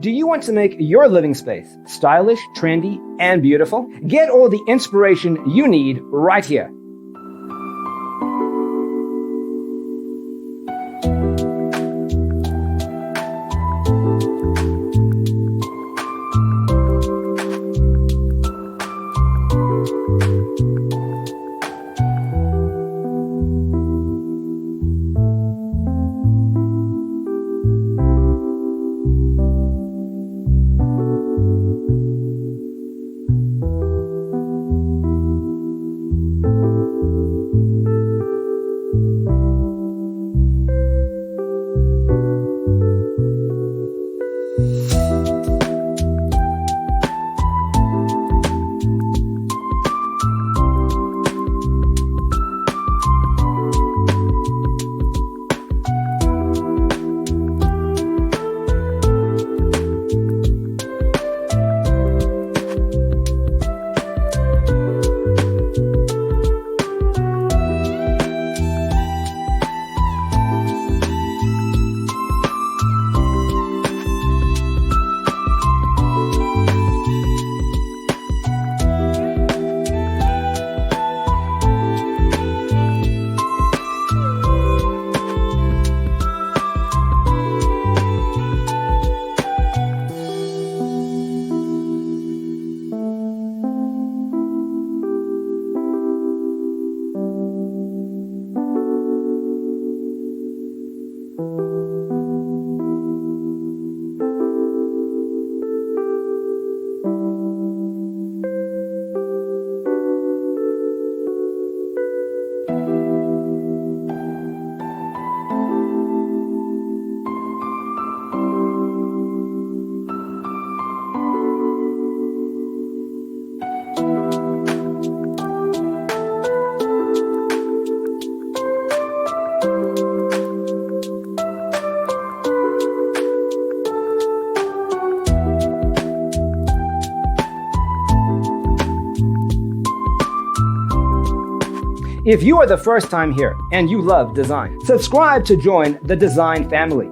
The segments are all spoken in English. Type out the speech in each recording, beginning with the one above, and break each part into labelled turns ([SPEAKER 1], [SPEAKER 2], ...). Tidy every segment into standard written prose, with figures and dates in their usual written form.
[SPEAKER 1] Do you want to make your living space stylish, trendy, and beautiful? Get all the inspiration you need right here. If you are the first time here and you love design, subscribe to join the design family.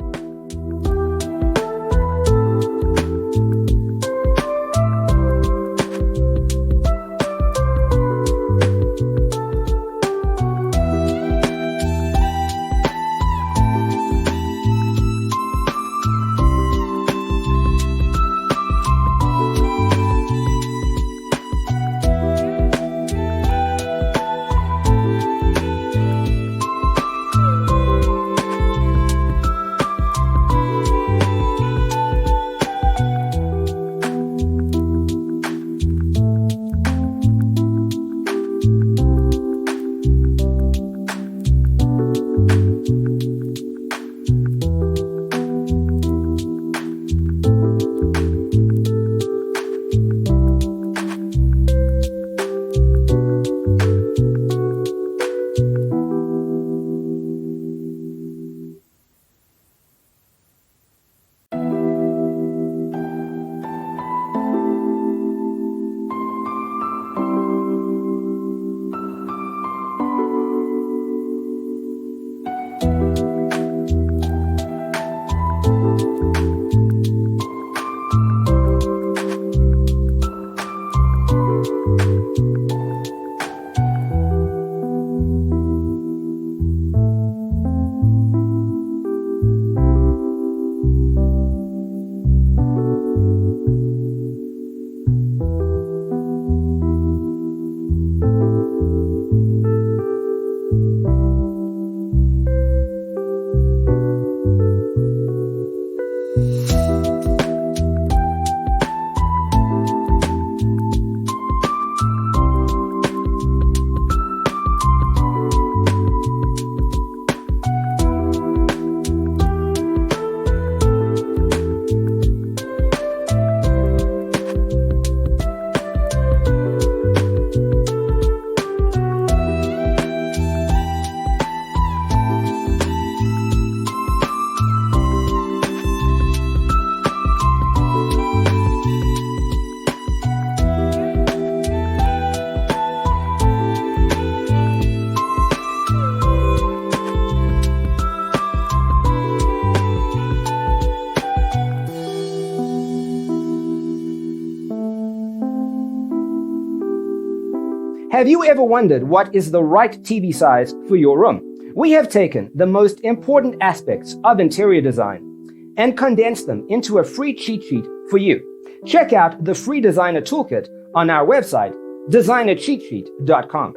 [SPEAKER 1] Have you ever wondered what is the right TV size for your room? We have taken the most important aspects of interior design and condensed them into a free cheat sheet for you. Check out the free designer toolkit on our website, designercheatsheet.com.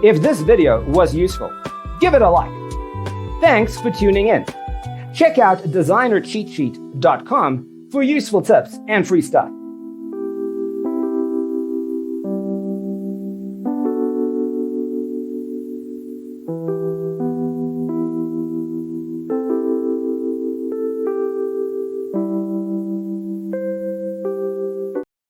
[SPEAKER 1] If this video was useful, give it a like. Thanks for tuning in. Check out designercheatsheet.com for useful tips and free stuff.